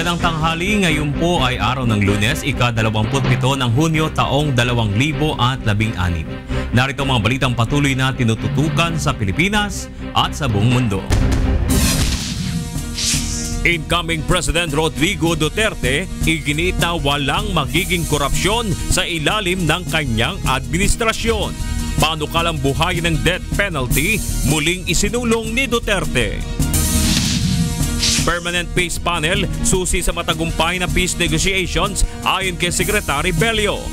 Magandang tanghali, ngayon po ay araw ng Lunes, ika-27 ng Hunyo taong 2016. Narito mga balitang patuloy na tinututukan sa Pilipinas at sa buong mundo. Incoming President Rodrigo Duterte iginit na walang magiging korupsyon sa ilalim ng kanyang administrasyon. Panukalang buhayin ng death penalty muling isinulong ni Duterte. Permanent Peace Panel susi sa matagumpay na peace negotiations ayon kay Secretary Bello.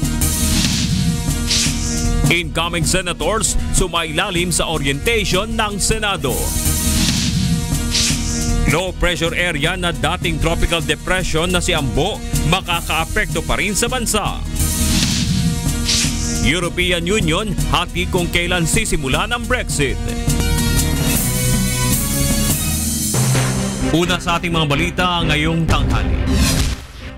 Incoming senators sumailalim sa orientation ng Senado. Low pressure area na dating tropical depression na si Ambo makakaapekto pa rin sa bansa. European Union hati kung kailan sisimula ng Brexit. Una sa ating mga balita ngayong tanghali.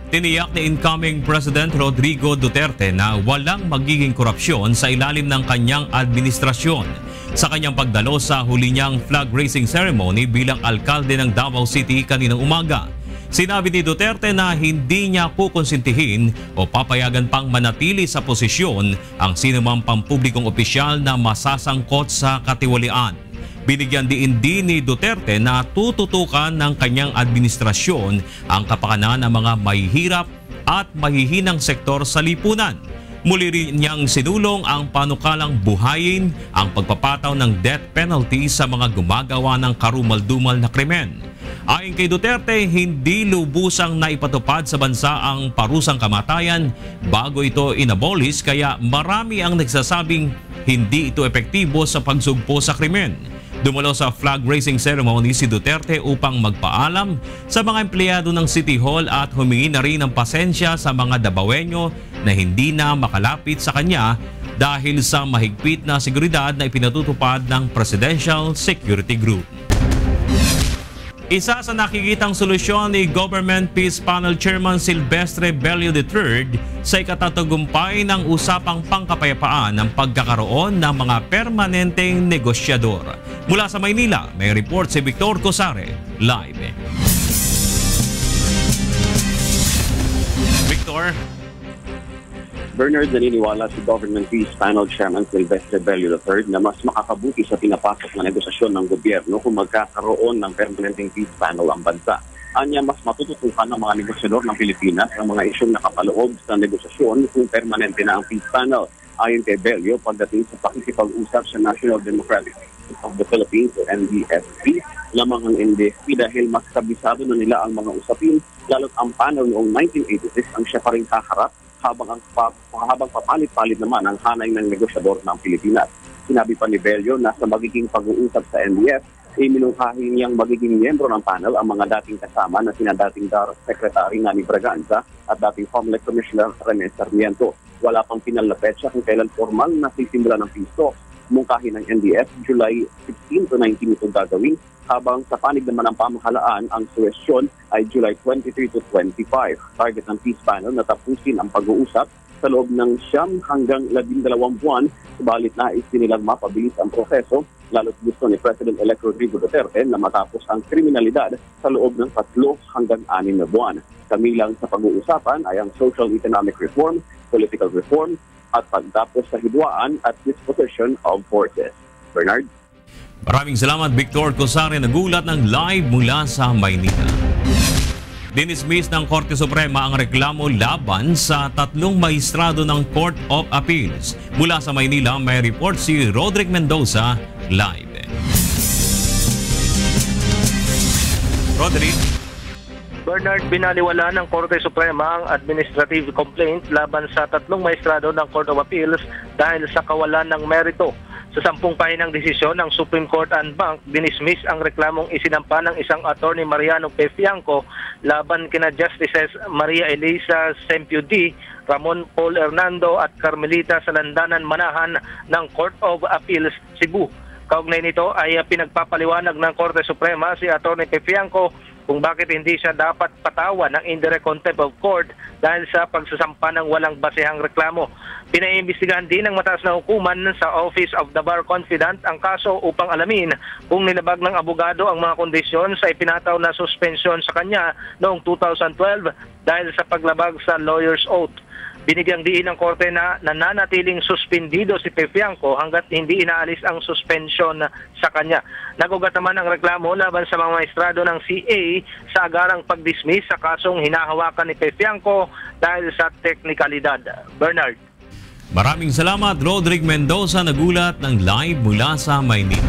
Tiniyak ni incoming President Rodrigo Duterte na walang magiging korupsyon sa ilalim ng kanyang administrasyon sa kanyang pagdalo sa huli niyang flag raising ceremony bilang alkalde ng Davao City kaninang umaga. Sinabi ni Duterte na hindi niya kukonsintihin o papayagan pang manatili sa posisyon ang sinumang pampublikong opisyal na masasangkot sa katiwalian. Binigyan din ni Duterte na tututukan ng kanyang administrasyon ang kapakanan ng mga mahihirap at mahihinang sektor sa lipunan. Muli rin niyang sinulong ang panukalang buhayin ang pagpapataw ng death penalty sa mga gumagawa ng karumal-dumal na krimen. Ayon kay Duterte, hindi lubusang naipatupad sa bansa ang parusang kamatayan bago ito inabolis, kaya marami ang nagsasabing hindi ito epektibo sa pagsugpo sa krimen. Dumalo sa flag raising ceremony si Duterte upang magpaalam sa mga empleyado ng City Hall at humingi na rin ng pasensya sa mga Davaoenyo na hindi na makalapit sa kanya dahil sa mahigpit na seguridad na ipinatutupad ng Presidential Security Group. Isa sa nakikitang solusyon ni Government Peace Panel Chairman Silvestre Bello III sa ikatatagumpay ng usapang pangkapayapaan ng pagkakaroon ng mga permanenteng negosyador. Mula sa Maynila, may report si Victor Cosare, live. Victor. Bernard, naniniwala si Government Peace Panel Chairman Silvestre Bello III na mas makakabuti sa pinapasok na negosasyon ng gobyerno kung magkakaroon ng permanenteng peace panel ang bansa. Anya, mas matututukan ng mga negosyador ng Pilipinas ang mga isyong nakapaloob sa negosasyon kung permanente na ang peace panel. Ayon kay Bello, pagdating sa pakikipag-usap sa National Democratic of the Philippines o NDSP, lamang ang NDSP dahil mas kabisado na nila ang mga usapin, lalo't ang panel noong 1986 ang siya pa rin kaharap habang papalit-palit naman ang hanay ng negosyador ng Pilipinas. Sinabi pa ni Bello na sa magiging pag-uusap sa NDF, minungkahi niyang magiging miyembro ng panel ang mga dating kasama na sina dating Secretary Nani Braganza at dating Comelec Commissioner Rene Sarmiento. Wala pang pinal na petsa kung kailan formal na sisimula ng peace talks. Mungkahi ng NDF, July 16 to 19 ito gagawin, habang sa panig naman ng pamahalaan, ang suwestyon ay July 23 to 25. Target ng peace panel na tapusin ang pag-uusap sa loob ng 9 hanggang 12 buwan, subalit nais nilang mapabilis ang proseso, lalo't gusto ni President-elect Rodrigo Duterte na matapos ang kriminalidad sa loob ng 3 hanggang 6 na buwan. Kamilang sa pag-uusapan ay ang social economic reform, political reform, at pagtapos sa hidwaan at disposition of forces. Bernard? Maraming salamat, Victor Cosare, nagulat ng live mula sa Maynila. Dinismiss ng Korte Suprema ang reklamo laban sa 3 maestrado ng Court of Appeals. Mula sa Maynila, may report si Roderick Mendoza, live. Roderick? Bernard, binaliwala ng Korte Suprema ang administrative complaint laban sa 3 maestrado ng Court of Appeals dahil sa kawalan ng merito. Sa 10 pahinang desisyon ng Supreme Court en banc, dinismiss ang reklamong isinampa ng isang attorney Mariano P. Fianco laban kina Justices Maria Elisa Sempiudi, Ramon Paul Hernando at Carmelita Salandanan Manahan ng Court of Appeals Cebu. Kaugnay nito ay pinagpapaliwanag ng Korte Suprema si attorney P. Fianco kung bakit hindi siya dapat patawan ng indirect contempt of court dahil sa pagsasampa ng walang basehang reklamo. Pinaimbestigahan din ng mataas na hukuman sa Office of the Bar Confidant ang kaso upang alamin kung nilabag ng abogado ang mga kondisyon sa ipinataw na suspensyon sa kanya noong 2012 dahil sa paglabag sa lawyer's oath. Binigyang diin ng korte na nananatiling suspendido si Pefianco hanggat hindi inaalis ang suspension sa kanya. Nagugat naman ang reklamo laban sa mga maestrado ng CA sa agarang pag-dismiss sa kasong hinahawakan ni Pefianco dahil sa teknikalidad. Bernard. Maraming salamat, Rodrick Mendoza, nagulat ng live mula sa Maynila.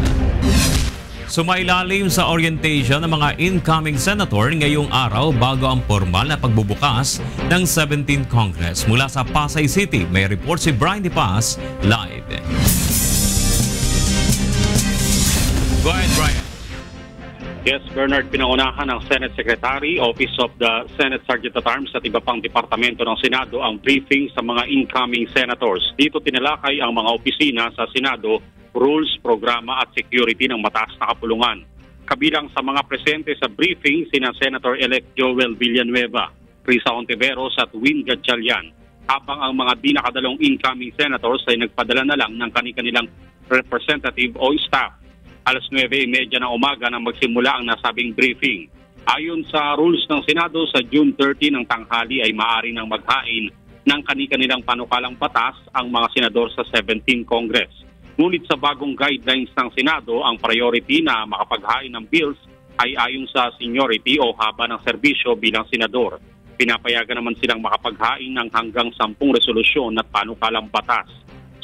Sumailalim sa orientation ng mga incoming senator ngayong araw bago ang formal na pagbubukas ng 17th Congress. Mula sa Pasay City, may report si Brian De Paz live. Go ahead, Brian. Yes, Bernard, pinangunahan ng Senate Secretary, Office of the Senate Sergeant at Arms at iba pang departamento ng Senado ang briefing sa mga incoming senators. Dito tinalakay ang mga opisina sa Senado, rules, programa at security ng mataas na kapulungan. Kabilang sa mga presente sa briefing sina Senator-elect Joel Villanueva, Risa Ontiveros at Win Gatchalian. Habang ang mga di nakadalong incoming senators ay nagpadala na lang ng kanilang representative o staff. Alas 9:30 ng umaga nang magsimula ang nasabing briefing. Ayon sa rules ng Senado, sa June 30 ng tanghali ay maaari nang maghain ng kanilang panukalang batas ang mga senador sa 17th Congress. Ngunit sa bagong guidelines ng Senado, ang priority na makapaghain ng bills ay ayon sa seniority o haba ng serbisyo bilang senador. Pinapayagan naman silang makapaghain ng hanggang 10 resolusyon at panukalang batas.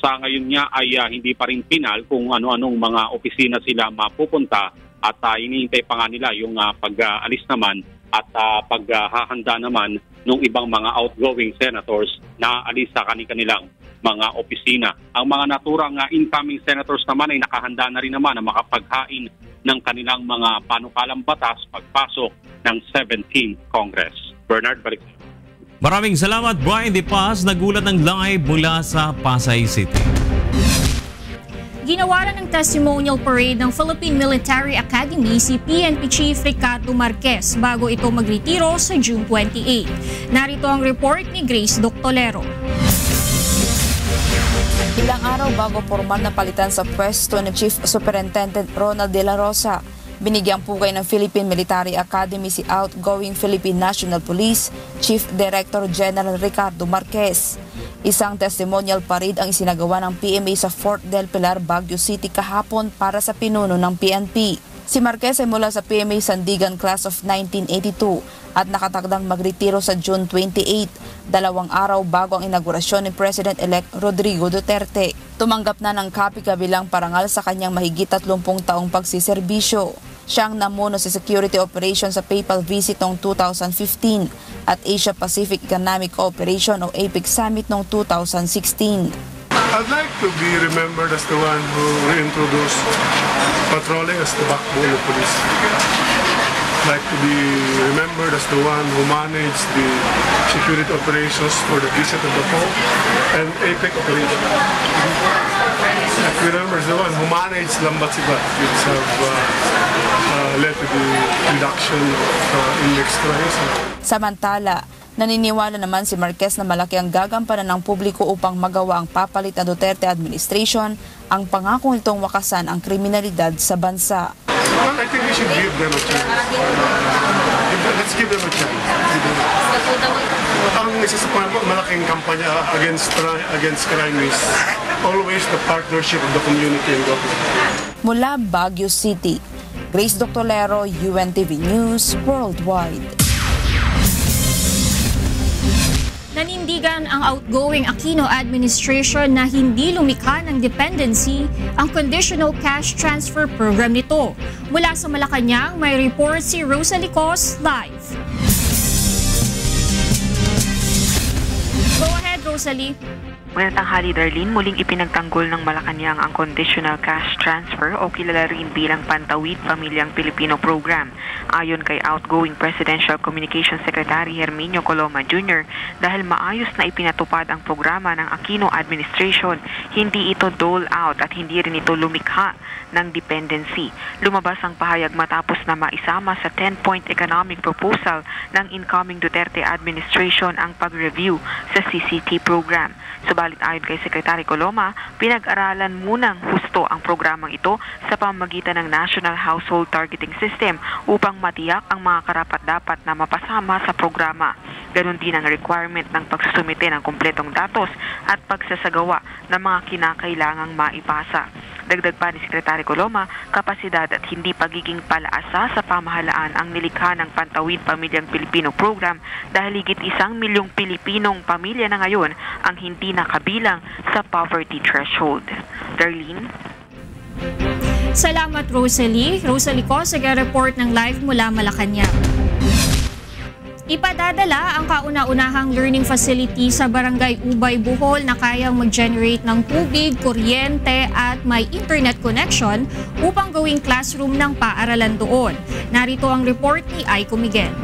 Sa ngayon niya ay hindi pa rin pinal kung ano-anong mga opisina sila mapupunta at iniintay pa nga nila yung pag-alis naman at paghahanda naman ng ibang mga outgoing senators na alis sa kanilang mga opisina. Ang mga naturang incoming senators naman ay nakahanda na rin naman na makapaghain ng kanilang mga panukalang batas pagpasok ng 17th Congress. Bernard, balik. Maraming salamat, Brian De Paz, nagulat ng live mula sa Pasay City. Ginawaran ng testimonial parade ng Philippine Military Academy si PNP Chief Ricardo Marquez bago ito magretiro sa June 28. Narito ang report ni Grace Doctolero. Ilang araw bago formal na palitan sa pwesto ni Chief Superintendent Ronald De La Rosa, binigyang pugay ng Philippine Military Academy si outgoing Philippine National Police Chief Director General Ricardo Marquez. Isang testimonial parade ang isinagawa ng PMA sa Fort del Pilar, Baguio City kahapon para sa pinuno ng PNP. Si Marquez ay mula sa PMA Sandigan Class of 1982 at nakatagdang magretiro sa June 28, 2 araw bago ang inaugurasyon ni President-elect Rodrigo Duterte. Tumanggap na ng kapika bilang parangal sa kanyang mahigit 30 taong pagsiserbisyo. Siyang namuno sa security operation sa Papal Visit noong 2015 at Asia Pacific Economic Cooperation o APEC Summit noong 2016. I'd like to be remembered as the one who reintroduced patrolling as the backbone of police. I'd like to be remembered as the one who managed the security operations for the Visit of the Pope and APEC operation. I'd be remembered as the one who managed Lambat-Sibat, which have led to the reduction of index crimes. Samantala, naniniwala naman si Marquez na malaki ang gagampanan ng publiko upang magawa ang papalit na Duterte administration ang pangako nitong wakasan ang kriminalidad sa bansa. Well, I think we should give them a chance. Let's give them a chance. Ang isa sa malaking kampanya against crime is always the partnership of the community and government. Mula Baguio City, Grace Doctolero, UNTV News Worldwide. Nanindigan ang outgoing Aquino administration na hindi lumikha ng dependency ang conditional cash transfer program nito. Mula sa Malacanang, may report si Rosalie Cos live. Go ahead, Rosalie. Magandang tanghali, Darlene. Muling ipinagtanggol ng Malacanang ang Conditional Cash Transfer o kilala rin bilang Pantawid Pamilyang Pilipino Program. Ayon kay outgoing Presidential Communications Secretary Herminio Coloma Jr., dahil maayos na ipinatupad ang programa ng Aquino Administration, hindi ito dole out at hindi rin ito lumikha ng dependency. Lumabas ang pahayag matapos na maisama sa 10-point economic proposal ng incoming Duterte administration ang pag-review sa CCT program. Subalit ayon kay Secretary Coloma, pinag-aralan munang husto ang programang ito sa pamamagitan ng National Household Targeting System upang matiyak ang mga karapat-dapat na mapasama sa programa. Ganon din ang requirement ng pagsusumite ng kumpletong datos at pagsasagawa ng mga kinakailangang maipasa. Dagdag pa ni Secretary Coloma, kapasidad at hindi pagiging palaasa sa pamahalaan ang nilikha ng Pantawid Pamilyang Pilipino Program dahil higit 1 milyong Pilipinong pamilya na ngayon ang hindi nakabilang sa poverty threshold. Darlene? Salamat, Rosalie. Rosalie ko, report ng live mula Malacanang. Ipadadala ang kauna-unahang learning facility sa Barangay Ubay, Bohol na kayang mag-generate ng tubig, kuryente at may internet connection upang gawing classroom ng paaralan doon. Narito ang report ni Aiko Miguel.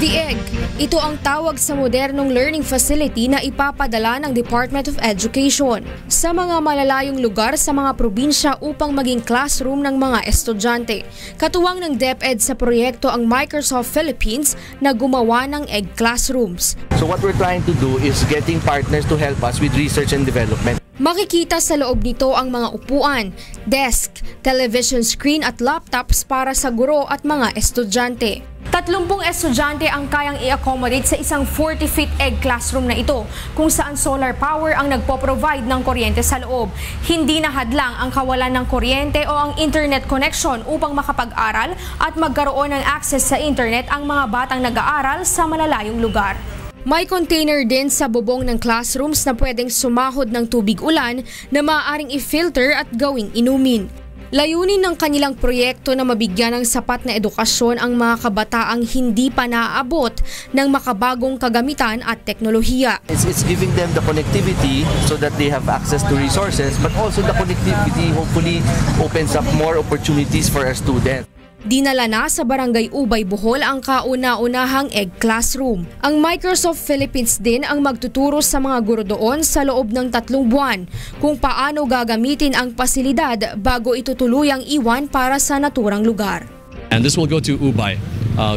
DIEG. Ito ang tawag sa modernong learning facility na ipapadala ng Department of Education sa mga malalayong lugar sa mga probinsya upang maging classroom ng mga estudyante. Katuwang ng DepEd sa proyekto ang Microsoft Philippines na gumawa ng EG classrooms. So what we're trying to do is getting partners to help us with research and development. Makikita sa loob nito ang mga upuan, desk, television screen at laptops para sa guro at mga estudyante. 30 estudyante ang kayang i-accommodate sa isang 40-feet EG classroom na ito kung saan solar power ang nagpo-provide ng kuryente sa loob. Hindi na hadlang ang kawalan ng kuryente o ang internet connection upang makapag-aral at magkaroon ng access sa internet ang mga batang nag-aaral sa malalayong lugar. May container din sa bubong ng classrooms na pwedeng sumahod ng tubig ulan na maaaring i-filter at gawing inumin. Layunin ng kanilang proyekto na mabigyan ng sapat na edukasyon ang mga kabataang hindi pa naaabot ng makabagong kagamitan at teknolohiya. It's giving them the connectivity so that they have access to resources, but also the connectivity hopefully opens up more opportunities for our students. Dinala na sa Barangay Ubay, Bohol ang kauna-unahang EG classroom. Ang Microsoft Philippines din ang magtuturo sa mga guro doon sa loob ng 3 buwan kung paano gagamitin ang pasilidad bago ito tuluyang iwan para sa naturang lugar. And this will go to Ubay,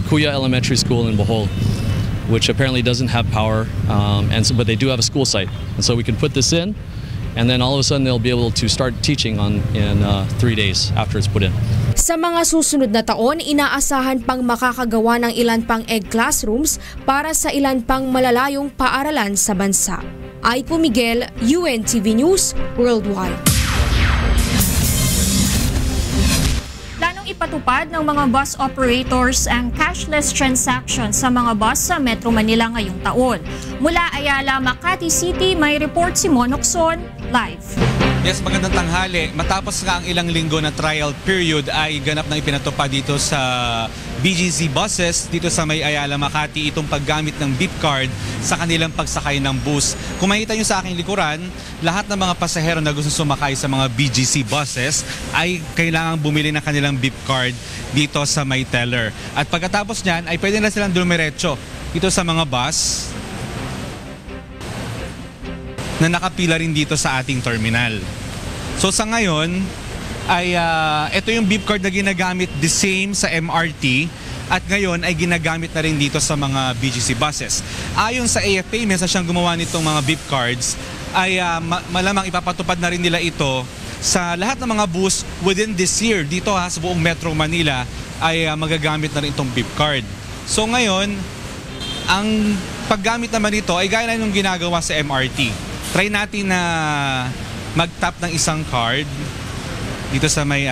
Kuya Elementary School in Bohol, which apparently doesn't have power, but they do have a school site. And so we can put this in, and then all of a sudden they'll be able to start teaching in 3 days after it's put in. Sa mga susunod na taon, inaasahan pang makakagawa ng ilan pang EG classrooms para sa ilan pang malalayong paaralan sa bansa. Aiko Miguel, UNTV News Worldwide. Planong ipatupad ng mga bus operators ang cashless transactions sa mga bus sa Metro Manila ngayong taon. Mula Ayala, Makati City, may report si Monokson live. Yes, magandang tanghali. Matapos nga ang ilang linggo na trial period ay ganap na ipinatupad dito sa BGC buses dito sa may Ayala, Makati itong paggamit ng beep card sa kanilang pagsakay ng bus. Kung makita nyo sa aking likuran, lahat ng mga pasahero na gusto sumakay sa mga BGC buses ay kailangang bumili ng kanilang beep card dito sa may teller. At pagkatapos niyan ay pwede na silang dumiretso dito sa mga bus na nakapila rin dito sa ating terminal. So sa ngayon ay ito yung beep card na ginagamit the same sa MRT at ngayon ay ginagamit na rin dito sa mga BGC buses. Ayon sa AFP, minsan siyang gumawa nitong mga beep cards ay malamang ipapatupad na rin nila ito sa lahat ng mga bus within this year. Dito sa buong Metro Manila ay magagamit na rin itong beep card. So ngayon, ang paggamit naman nito ay gaya na yung ginagawa sa MRT. Try natin na mag-tap ng isang card dito sa may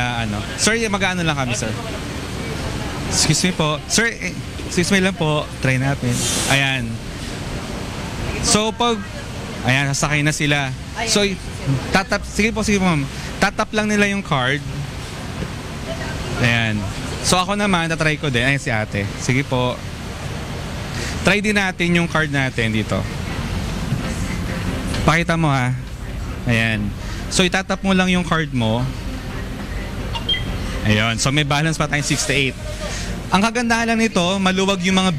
Sir, mag-ano lang kami, sir. Excuse me po. Sir, excuse me lang po. Try natin. Ayan. So ayan, sasakay na sila. So tatap, sige po ma'am. Tatap lang nila yung card. Ayan. So ako naman, tatry ko din. Ayan si ate. Sige po. Try din natin yung card natin dito. Pakita mo ha. Ayan. So itatap mo lang yung card mo. Ayun. So may balance pa tayong 68. Ang kagandahan lang nito, maluwag yung mga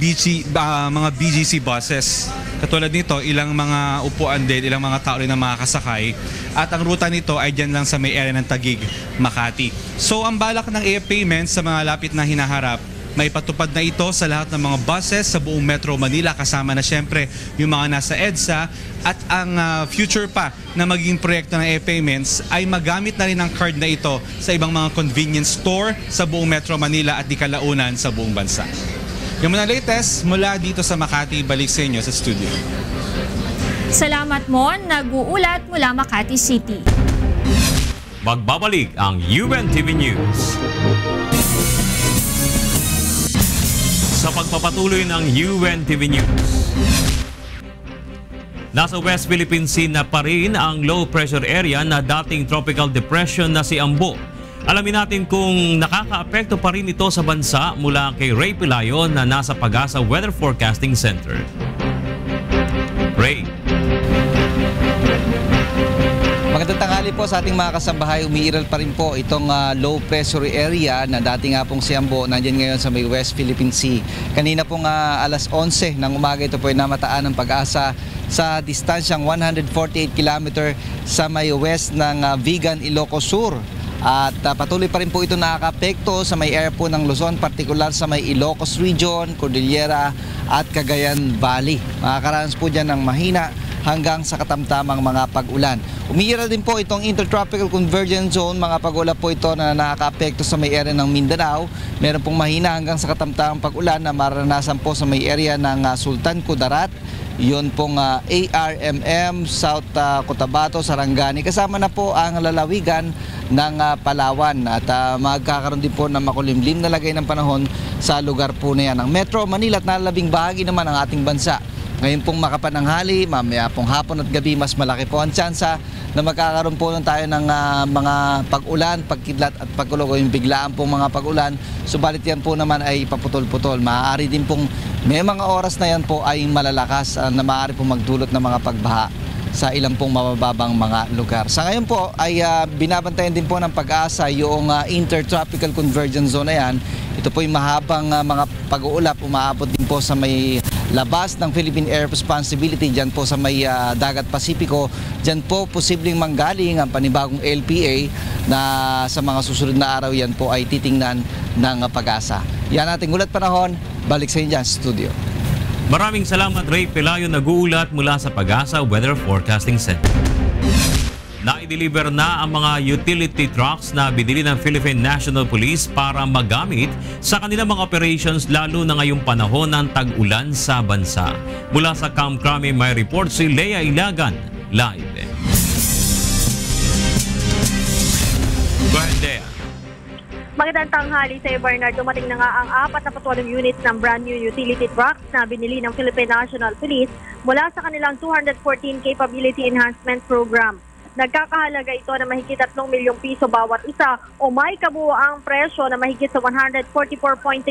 BGC buses. Katulad nito, ilang mga upuan din, ilang mga tao rin na makakasakay. At ang ruta nito ay dyan lang sa may area ng Taguig, Makati. So ang balak ng e-payment sa mga lapit na hinaharap, may patupad na ito sa lahat ng mga buses sa buong Metro Manila, kasama na syempre yung mga nasa EDSA. At ang future pa na maging proyekto ng e-payments ay magamit na rin ang card na ito sa ibang mga convenience store sa buong Metro Manila at di kalaunan sa buong bansa. Yung mga latest mula dito sa Makati, balik sa inyo sa studio. Salamat Mon, nag-uulat mula Makati City. Magbabalik ang UNTV News. Sa pagpapatuloy ng UNTV News. Nasa West Philippine Sea na pa rin ang low pressure area na dating tropical depression na si Ambo. Alamin natin kung nakakaapekto pa rin ito sa bansa mula kay Ray Pelayo na nasa Pag-asa Weather Forecasting Center. Ray. Magandang tanghali po sa ating mga kasambahay. Umiiral pa rin po itong low pressure area na dati nga pong si Ambo nandiyan ngayon sa may West Philippine Sea. Kanina pong alas 11 ng umaga ito po ay namataan ng Pag-asa sa distansyang 148 km sa may west ng Vigan, Ilocos Sur. At patuloy pa rin po ito nakaka-apekto sa may area po ng Luzon, partikular sa may Ilocos Region, Cordillera at Cagayan Valley. Makakaranas po dyan ng mahina hanggang sa katamtamang mga pag-ulan. Umiiral din po itong Intertropical Convergence Zone, mga pag-ulan po ito na nakaka-apekto sa may area ng Mindanao. Meron pong mahina hanggang sa katamtamang pag-ulan na maranasan po sa may area ng Sultan Kudarat. Yun pong ARMM, South Cotabato, Sarangani. Kasama na po ang lalawigan ng Palawan. At magkakaroon din po ng makulimlim na lagay ng panahon sa lugar po na yan. Ang Metro Manila at nalalabing bahagi naman ng ating bansa. Ngayon pong makapananghali, mamaya pong hapon at gabi, mas malaki po ang tsansa na magkakaroon po tayo ng mga pag-ulan, pagkidlat at pagkulog o yung biglaan pong mga pag-ulan. Subalit yan po naman ay paputol-putol. Maaari din pong may mga oras na yan po ay malalakas na maaari pong magdulot ng mga pagbaha sa ilang pong mabababang mga lugar. Sa ngayon po ay binabantayan din po ng Pag-asa yung Intertropical Convergence Zone na yan. Ito po yung mahabang mga pag-uulap, umaabot din po sa may labas ng Philippine Air Responsibility, dyan po sa may Dagat Pasipiko. Dyan po posibleng manggaling ang panibagong LPA na sa mga susunod na araw yan po ay titingnan ng Pag-asa. Yan ating ulat panahon. Balik sa inyo dyan, studio. Maraming salamat Ray Pelayo, nag-uulat mula sa Pag-asa Weather Forecasting Center. Na-deliver na ang mga utility trucks na binili ng Philippine National Police para magamit sa kanilang mga operations lalo na ngayong panahon ng tag-ulan sa bansa. Mula sa Camp Crame may report si Lea Ilagan, live. Go ahead, Lea. Magandang tanghali sa Bernard. Dumating na nga ang 48 units ng brand new utility trucks na binili ng Philippine National Police mula sa kanilang 214 Capability Enhancement Program. Nagkakahalaga ito na mahigit 3 milyong piso bawat isa o may kabuuang presyo na mahigit sa 144.3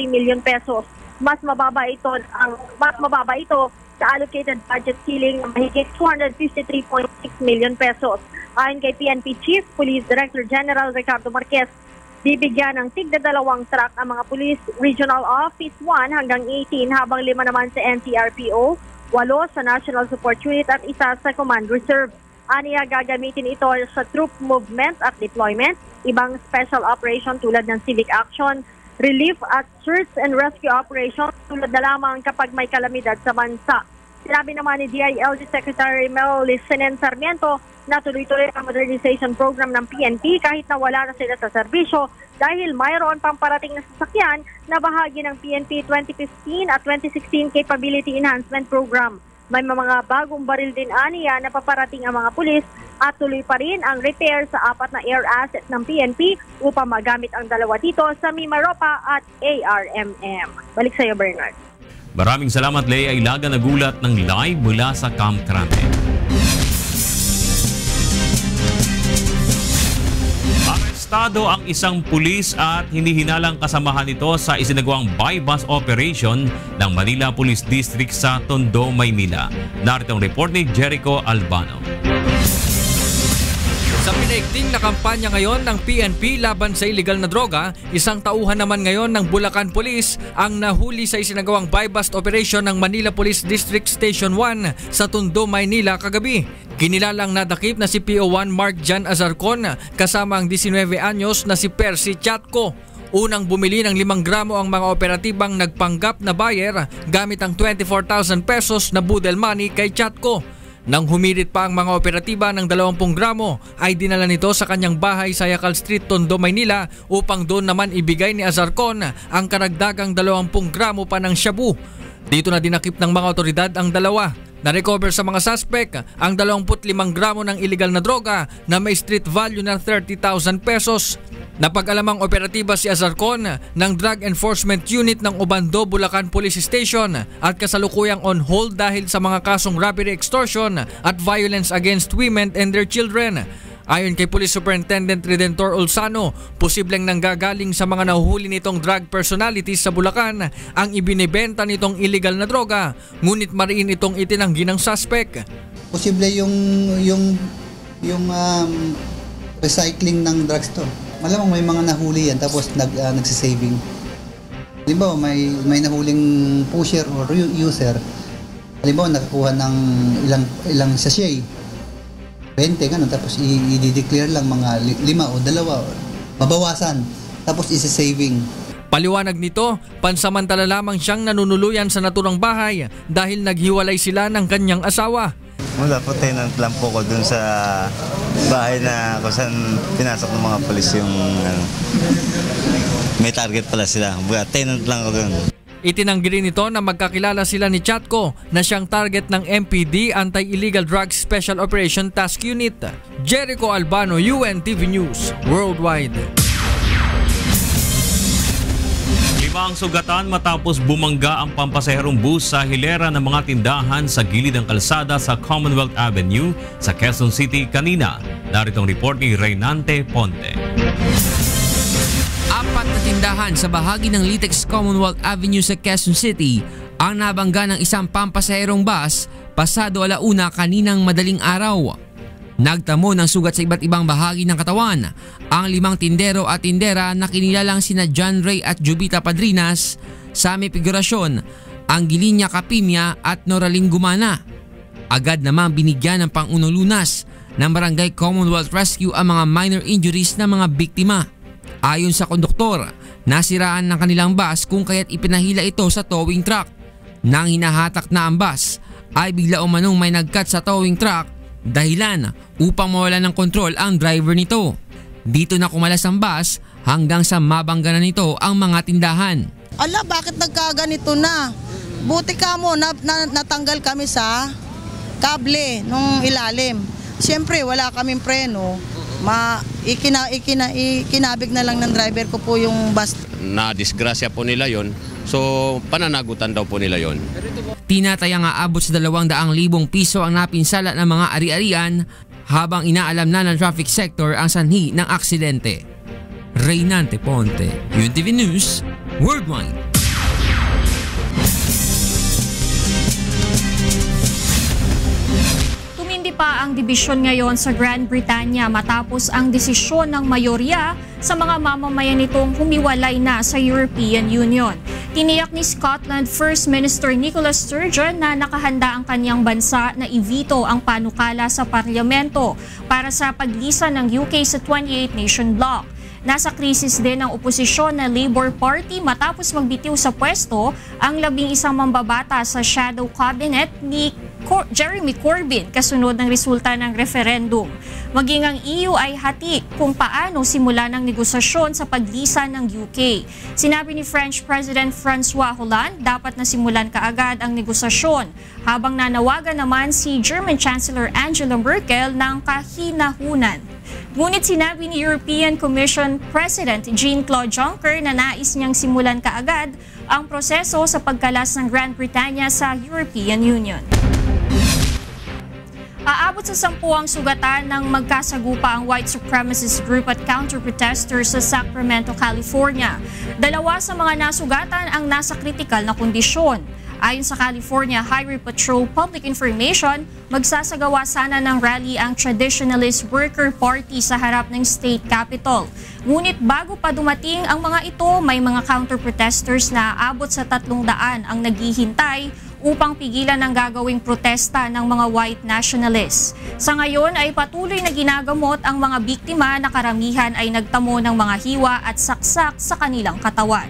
milyon pesos. Mas mababa ito sa allocated budget ceiling na mahigit 253.6 milyon pesos. Ayon kay PNP Chief Police Director General Ricardo Marquez, bibigyan ng tigda-2 truck ang mga Police Regional Office 1 hanggang 18 habang 5 naman sa NCRPO, 8 sa National Support Unit at 1 sa Command Reserve. Aniya gagamitin ito sa troop movement at deployment, ibang special operation tulad ng civic action, relief at search and rescue operation tulad na lamang kapag may kalamidad sa bansa. Sinabi naman ni DILG Secretary Mel Licenen Sarmiento na tuloy-tuloy ang modernization program ng PNP kahit na wala na sila sa serbisyo dahil mayroon pang parating na sasakyan na bahagi ng PNP 2015 at 2016 Capability Enhancement Program. May mga bagong baril din aniya na paparating ang mga pulis at tuloy pa rin ang repair sa 4 na air assets ng PNP upang magamit ang 2 dito sa Mimaropa at ARMM. Balik sa iyo, Bernard. Maraming salamat, Lea Ilaga, nagulat ng live mula sa Camp Crame. Arestado ang isang pulis at hinihinalang kasamahan nito sa isinagawang buy-bus operation ng Manila Police District sa Tondo, Maynila. Narito ang report ni Jericho Albano. Sa pinaigting na kampanya ngayon ng PNP laban sa illegal na droga, isang tauhan naman ngayon ng Bulacan Police ang nahuli sa isinagawang buy-bust operation ng Manila Police District Station 1 sa Tondo, Maynila kagabi. Kinilalang nadakip na si PO1 Mark Jan Azarcon kasama ang 19 anyos na si Percy Chatco. Unang bumili ng 5 gramo ang mga operatibang nagpanggap na buyer gamit ang 24,000 pesos na budel money kay Chatco. Nang humirit pa ang mga operatiba ng 20 gramo ay dinala nito sa kanyang bahay sa Yacal Street, Tondo, Maynila upang doon naman ibigay ni Azarcon ang karagdagang 20 gramo pa ng shabu. Dito na dinakip ng mga otoridad ang dalawa. Na-recover sa mga suspect ang 25 gramo ng illegal na droga na may street value na 30,000 pesos. Napag-alamang operatiba si Azarcon ng Drug Enforcement Unit ng Obando, Bulacan Police Station at kasalukuyang on hold dahil sa mga kasong robbery, extortion at violence against women and their children. Ayon kay Police Superintendent Redentor Olsano, posibleng nanggagaling sa mga nahuhuli nitong drug personalities sa Bulacan ang ibinibenta nitong illegal na droga, ngunit mariin itong itinanggi ng suspect. Posible yung recycling ng drugs to. Malamang may mga nahuli yan tapos nagsisaving. Halimbawa may nahuling pusher or user. Halimbawa nakakuha ng ilang sachet. 20 ganun tapos i-declare lang mga 5 o 2 mabawasan tapos isi-saving. Paliwanag nito, pansamantala lamang siyang nanunuluyan sa naturang bahay dahil naghiwalay sila ng kanyang asawa. Wala po, tenant lang po ko dun sa bahay na kung saan pinasok ng mga polis yung may target pala sila. Tenant lang ko dun. Itinanggi rin ito na magkakilala sila ni Chatco na siyang target ng MPD Anti-Illegal Drugs Special Operation Task Unit. Jericho Albano, UNTV News, Worldwide. 5 sugatan matapos bumangga ang pampasaherong bus sa hilera ng mga tindahan sa gilid ng kalsada sa Commonwealth Avenue sa Quezon City kanina. Narito ang report ni Reynante Ponte. 4 na tindahan sa bahagi ng Litex Commonwealth Avenue sa Quezon City ang nabangga ng isang pampasaherong bus pasado 1:00 kaninang madaling araw. Nagtamo ng sugat sa iba't ibang bahagi ng katawan ang 5 tindero at tindera na kinilalang sina John Ray at Jubita Padrinas, Sammy Figurasyon, Angelinia Capimia at Noraling Gumana. Agad namang binigyan ng pangunong lunas ng Barangay Commonwealth Rescue ang mga minor injuries ng mga biktima. Ayon sa konduktor, nasiraan ng kanilang bus kung kaya't ipinahila ito sa towing truck. Nang hinahatak na ang bus ay bigla umanong may nagkat sa towing truck, dahilan upang mawala ng kontrol ang driver nito. Dito na kumalas ang bus hanggang sa mabangga na nito ang mga tindahan. Ala, bakit nagkaganito na? Buti ka mo, natanggal kami sa kable nung ilalim. Siyempre, wala kaming preno. Ikinabig na lang ng driver ko po yung bus. Na-disgrasya po nila yon. So, pananagutan daw po nila yon. Tinatayang aabot sa 200,000 piso ang napinsala ng mga ari-arian habang inaalam na ng traffic sector ang sanhi ng aksidente. Reynante Ponte, UNTV News, Worldwide. Tumindi pa ang dibisyon ngayon sa Grand Britannia matapos ang desisyon ng mayorya sa mga mamamayan nitong humiwalay na sa European Union. Tiniyak ni Scotland First Minister Nicola Sturgeon na nakahanda ang kanyang bansa na i-veto ang panukala sa parlamento para sa paglisan ng UK sa 28-nation bloc. Nasa krisis din ang oposisyon na Labour Party matapos magbitiw sa pwesto ang 11 mambabata sa shadow cabinet ni Jeremy Corbyn kasunod ng resulta ng referendum. Maging ang EU ay hati kung paano simula ng negosasyon sa paglisan ng UK. Sinabi ni French President François Hollande dapat na simulan kaagad ang negosasyon habang nanawagan naman si German Chancellor Angela Merkel ng kahinahunan. Ngunit sinabi ni European Commission President Jean-Claude Juncker na nais niyang simulan kaagad ang proseso sa pagkalas ng Grand Britannia sa European Union. Aabot sa 10 ang sugatan ng magkasagupa ang white supremacist group at counter-protesters sa Sacramento, California. 2 sa mga nasugatan ang nasa kritikal na kondisyon. Ayon sa California Highway Patrol Public Information, magsasagawa sana ng rally ang Traditionalist Worker Party sa harap ng State Capitol. Ngunit bago pa dumating ang mga ito, may mga counter-protesters na aabot sa 300 ang naghihintay upang pigilan ang gagawing protesta ng mga white nationalists. Sa ngayon ay patuloy na ginagamot ang mga biktima na karamihan ay nagtamo ng mga hiwa at saksak sa kanilang katawan.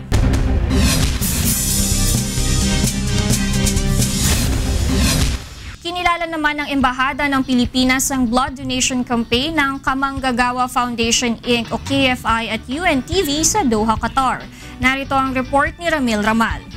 Kinilala naman ng Embahada ng Pilipinas ang blood donation campaign ng Kamanggagawa Foundation Inc. o KFI at UNTV sa Doha, Qatar. Narito ang report ni Ramil Ramal.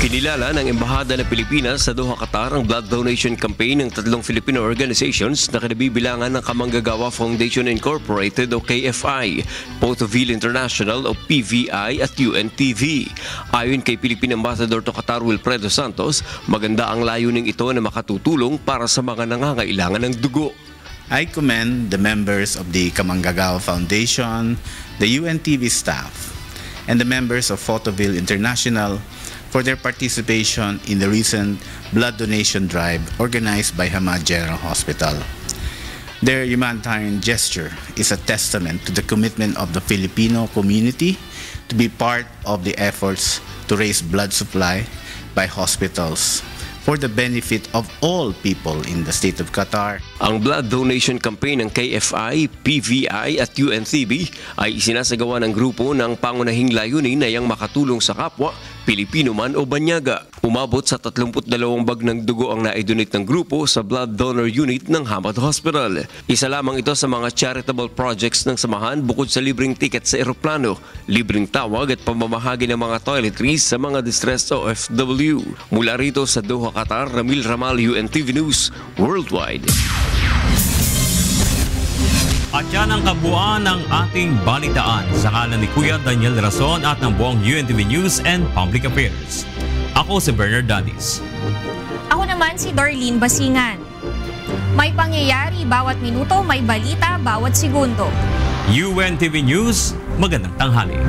Kinilala ng Embahada ng Pilipinas sa Doha, Qatar ang blood donation campaign ng 3 Filipino organizations na kinabibilangan ng Kamanggagawa Foundation Incorporated o KFI, Portoville International o PVI at UNTV. Ayon kay Philippine Ambassador to Qatar Wilfredo Santos, maganda ang layuning ito na makatutulong para sa mga nangangailangan ng dugo. I commend the members of the Kamanggagawa Foundation, the UNTV staff, and the members of Portoville International for their participation in the recent blood donation drive organized by Hamad General Hospital. Their humanitarian gesture is a testament to the commitment of the Filipino community to be part of the efforts to raise blood supply by hospitals for the benefit of all people in the state of Qatar. Ang blood donation campaign ng KFI, PVI at UNTV ay isinasagawa ng grupo ng pangunahing layunin na yang makatulong sa kapwa, Pilipino man o banyaga. Umabot sa 32 bag ng dugo ang naidonate ng grupo sa blood donor unit ng Hamad Hospital. Isa lamang ito sa mga charitable projects ng samahan bukod sa libreng tiket sa eroplano, libreng tawag at pamamahagi ng mga toiletries sa mga distressed OFW. Mula rito sa Doha, Qatar, Ramil Ramal, UNTV News Worldwide. At yan ang kabuuan ng ating balitaan sa ngalan ni Kuya Daniel Rason at ng buong UNTV News and Public Affairs. Ako si Bernard Dadis. Ako naman si Darlene Basingan. May pangyayari bawat minuto, may balita bawat segundo. UNTV News, magandang tanghali.